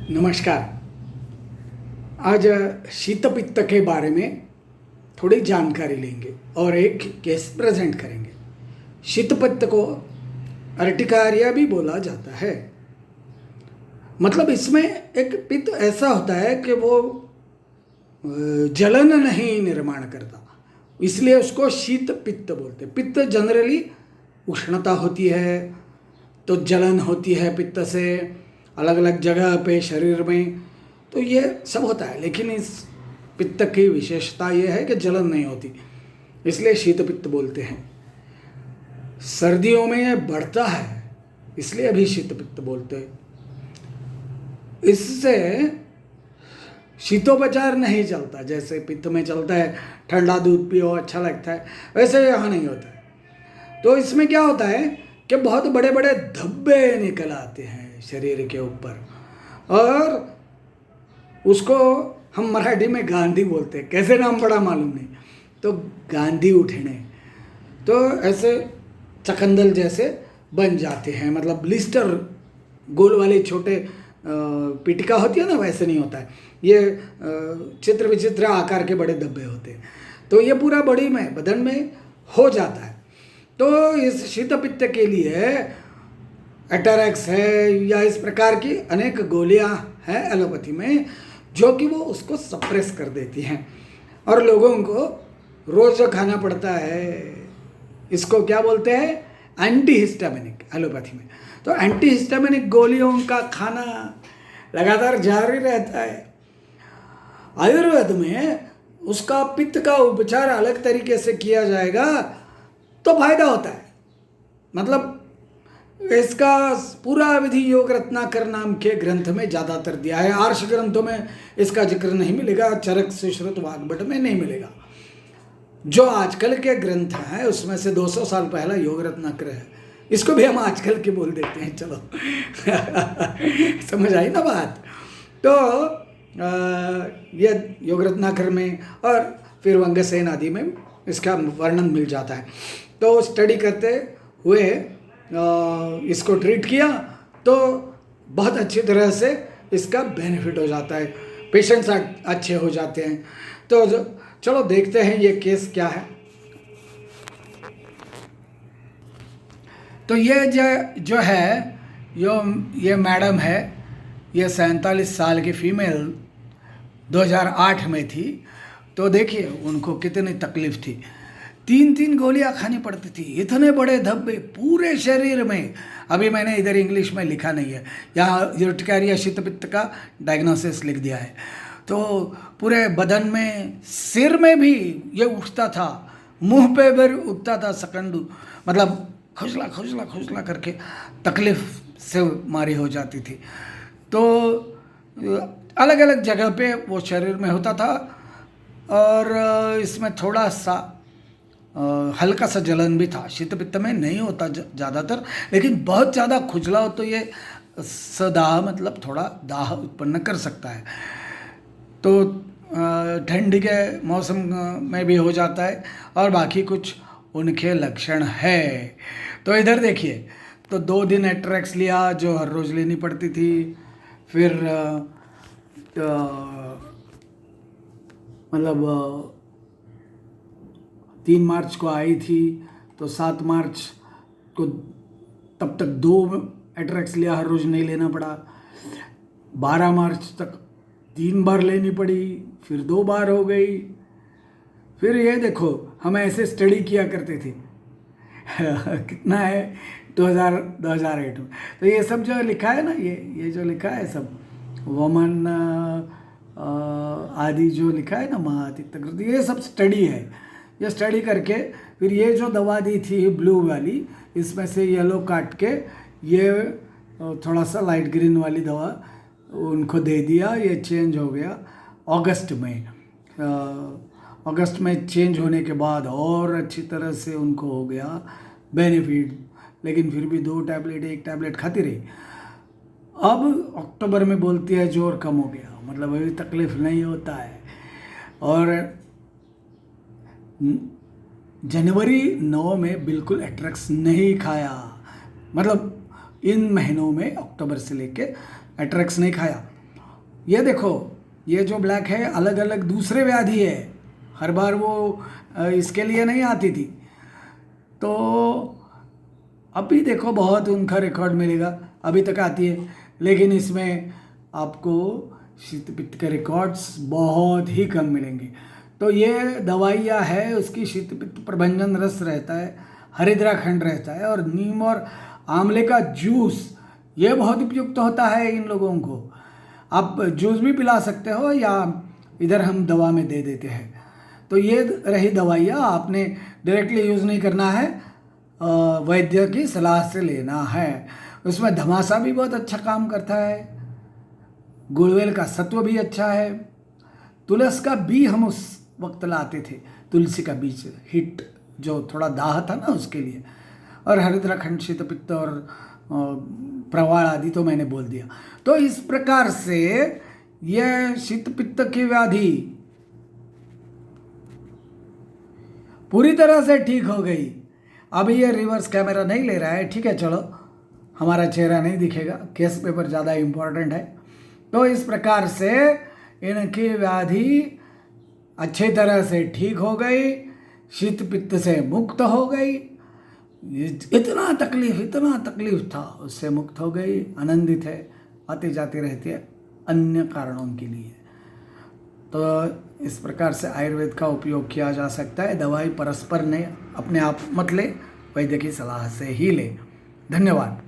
नमस्कार। आज शीतपित्त के बारे में थोड़ी जानकारी लेंगे और एक केस प्रेजेंट करेंगे। शीतपित्त को अर्टिकारिया भी बोला जाता है। मतलब इसमें एक पित्त ऐसा होता है कि वो जलन नहीं निर्माण करता, इसलिए उसको शीत पित्त बोलते हैं। पित्त जनरली उष्णता होती है तो जलन होती है पित्त से अलग अलग जगह पे शरीर में, तो ये सब होता है। लेकिन इस पित्त की विशेषता ये है कि जलन नहीं होती, इसलिए शीत पित्त बोलते हैं। सर्दियों में ये बढ़ता है, इसलिए अभी शीत पित्त बोलते हैं। इससे शीतोपचार नहीं चलता, जैसे पित्त में चलता है ठंडा दूध पियो अच्छा लगता है, वैसे यहाँ नहीं होता है। तो इसमें क्या होता है कि बहुत बड़े बड़े धब्बे निकल आते हैं शरीर के ऊपर, और उसको हम मराठी में गांधी बोलते हैं। कैसे नाम पड़ा मालूम नहीं, तो गांधी उठने, तो ऐसे चकंदल जैसे बन जाते हैं। मतलब ब्लिस्टर गोल वाले छोटे पिटिका होती है ना, वैसे नहीं होता है ये, चित्र विचित्र आकार के बड़े धब्बे होते हैं। तो ये पूरा बॉडी में बदन में हो जाता है। तो इस शीतपित्त के लिए एटरैक्स है या इस प्रकार की अनेक गोलियां हैं एलोपैथी में, जो कि वो उसको सप्रेस कर देती हैं और लोगों को रोज खाना पड़ता है। इसको क्या बोलते हैं, एंटी हिस्टामिनिक एलोपैथी में। तो एंटी हिस्टामिनिक गोलियों का खाना लगातार जारी रहता है। आयुर्वेद में उसका पित्त का उपचार अलग तरीके से किया जाएगा तो फायदा होता है। मतलब इसका पूरा विधि योग रत्नाकर नाम के ग्रंथ में ज़्यादातर दिया है। आर्ष ग्रंथों में इसका जिक्र नहीं मिलेगा, चरक सुश्रुत वाग्भट में नहीं मिलेगा। जो आजकल के ग्रंथ हैं उसमें से 200 साल पहला योग रत्नाकर है, इसको भी हम आजकल के बोल देते हैं। चलो समझ आई ना बात। तो ये योग रत्नाकर में और फिर वंगसेन आदि में इसका वर्णन मिल जाता है। तो स्टडी करते हुए इसको ट्रीट किया तो बहुत अच्छी तरह से इसका बेनिफिट हो जाता है, पेशेंट्स अच्छे हो जाते हैं। तो चलो देखते हैं ये केस क्या है। तो ये जो है ये मैडम है, ये 47 साल की फीमेल 2008 में थी। तो देखिए उनको कितनी तकलीफ थी, 3 गोलियां खानी पड़ती थी, इतने बड़े धब्बे पूरे शरीर में। अभी मैंने इधर इंग्लिश में लिखा नहीं है, यहाँ अर्टिकारिया शीतपित्त का डायग्नोसिस लिख दिया है। तो पूरे बदन में, सिर में भी ये उठता था, मुंह पे भी उठता था सकंडू, मतलब खुजला खुजला खुजला करके तकलीफ से मारी हो जाती थी। तो अलग अलग जगह पे वो शरीर में होता था और इसमें थोड़ा सा हल्का सा जलन भी था। शीतपित्त में नहीं होता ज़्यादातर, लेकिन बहुत ज़्यादा खुजला हो तो ये सदाह मतलब थोड़ा दाह उत्पन्न कर सकता है। तो ठंड के मौसम में भी हो जाता है और बाकी कुछ उनके लक्षण है। तो इधर देखिए, तो 2 दिन एट्रैक्स लिया जो हर रोज़ लेनी पड़ती थी। फिर मतलब 3 मार्च को आई थी तो 7 मार्च को तब तक 2 एट्रैक्स लिया, हर रोज़ नहीं लेना पड़ा। 12 मार्च तक 3 बार लेनी पड़ी, फिर 2 बार हो गई। फिर ये देखो, हम ऐसे स्टडी किया करते थे कितना है 2008 में। तो ये सब जो लिखा है ना, ये जो लिखा है सब वमन आदि जो लिखा है ना, महातित्त, ये सब स्टडी है। ये स्टडी करके फिर ये जो दवा दी थी ब्लू वाली, इसमें से येलो काट के ये थोड़ा सा लाइट ग्रीन वाली दवा उनको दे दिया। ये चेंज हो गया अगस्त में। अगस्त में चेंज होने के बाद और अच्छी तरह से उनको हो गया बेनिफिट, लेकिन फिर भी 2 टैबलेट 1 टैबलेट खाती रही। अब अक्टूबर में बोलती है जोर कम हो गया, मतलब अभी तकलीफ नहीं होता है। और जनवरी 9 में बिल्कुल एट्रैक्स नहीं खाया, मतलब इन महीनों में अक्टूबर से लेके एट्रैक्स नहीं खाया। ये देखो, ये जो ब्लैक है अलग अलग दूसरे व्याधि है, हर बार वो इसके लिए नहीं आती थी। तो अभी देखो बहुत उनका रिकॉर्ड मिलेगा, अभी तक आती है, लेकिन इसमें आपको शीत पित्त के रिकॉर्ड्स बहुत ही कम मिलेंगे। तो ये दवाइयाँ है, उसकी शीत पित्त प्रभंजन रस रहता है, हरिद्रा खंड रहता है, और नीम और आंवले का जूस ये बहुत उपयुक्त होता है इन लोगों को। आप जूस भी पिला सकते हो या इधर हम दवा में दे देते हैं। तो ये रही दवाइयाँ, आपने डायरेक्टली यूज़ नहीं करना है, वैद्य की सलाह से लेना है। उसमें धमासा भी बहुत अच्छा काम करता है, गुड़वेल का सत्व भी अच्छा है, तुलस का बी हम उस वक्त लाते थे, तुलसी का बीज, हिट जो थोड़ा दाह था ना उसके लिए, और हरिद्रा खंड, शीत पित्त और प्रवाल आदि तो मैंने बोल दिया। तो इस प्रकार से यह शीत पित्त की व्याधि पूरी तरह से ठीक हो गई। अभी ये रिवर्स कैमरा नहीं ले रहा है, ठीक है, चलो हमारा चेहरा नहीं दिखेगा, केस पेपर ज़्यादा इम्पोर्टेंट है। तो इस प्रकार से इनकी व्याधि अच्छी तरह से ठीक हो गई, शीत पित्त से मुक्त हो गई, इतना तकलीफ था उससे मुक्त हो गई, आनंदित है, आती जाती रहती है अन्य कारणों के लिए। तो इस प्रकार से आयुर्वेद का उपयोग किया जा सकता है। दवाई परस्पर नहीं, अपने आप मत ले, वैद्य की सलाह से ही ले। धन्यवाद।